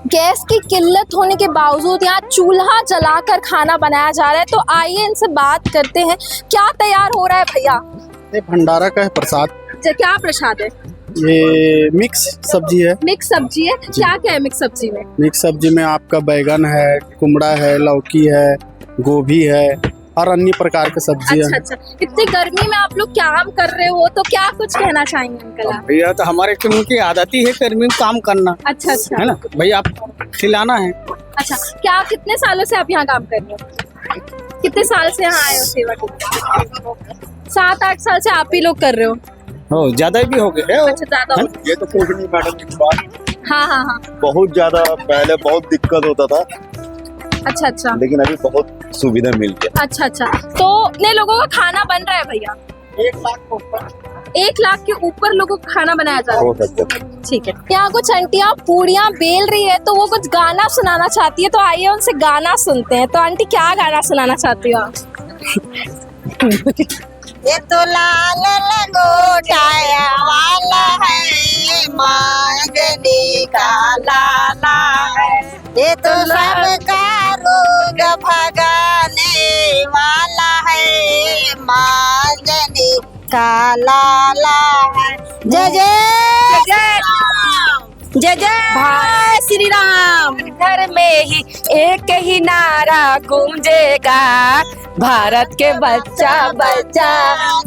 Gas की किल्लत होने के बावजूद यहाँ चूल्हा जलाकर खाना बनाया जा रहा है। तो आइए इनसे बात करते हैं, क्या तैयार हो रहा है भैया? ये भंडारा का है प्रसाद। क्या प्रसाद है? ये मिक्स सब्जी है। मिक्स सब्जी है। क्या क्या है मिक्स सब्जी में? मिक्स सब्जी में आपका बैगन है, कुमड़ा है, लौकी है, गोभी है और अन्य प्रकार की सब्जियां। अच्छा, इतनी गर्मी में आप लोग काम कर रहे हो तो क्या कुछ कहना चाहेंगे अंकल आप? भैया तो हमारे टीम की आदत ही है गर्मी में काम करना। अच्छा है ना भैया, आप खिलाना है। अच्छा, क्या कितने सालों से आप यहाँ काम कर रहे हो? कितने साल से यहाँ आए हो सेवा के? 7-8 साल से आप ही लोग कर रहे हो? ज्यादा भी हो गए। अच्छा, ज्यादा हो गए। ये तो पूछनी मैडम की बात। हाँ। बहुत ज्यादा पहले बहुत दिक्कत होता था, अच्छा। लेकिन अभी बहुत सुविधा मिल गया। अच्छा, तो कितने लोगों का खाना बन रहा है भैया? 1 लाख के ऊपर लोगों का खाना बनाया जा रहा हो है। सकता है। ठीक है। यहाँ कुछ आंटियाँ पूड़ियाँ बेल रही है तो वो कुछ गाना सुनाना चाहती है, तो आइए उनसे गाना सुनते हैं। तो आंटी क्या गाना सुनाना चाहती हो आप? ये तो लाल लंगोटाया वाला है, मांगने का लाला है। ये तो सबका रोग भगाने वाला है, मांगने का लाला है। जय जय जय जय श्री राम। घर में ही एक ही नारा गूंजेगा, भारत के बच्चा बच्चा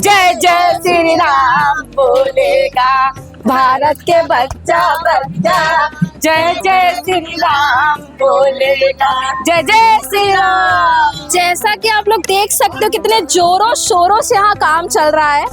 जय जय श्री राम बोलेगा। भारत के बच्चा बच्चा जय जय श्री राम बोलेगा। जय जय श्री राम। जैसा कि आप लोग देख सकते हो कितने जोरों शोरों से यहाँ काम चल रहा है।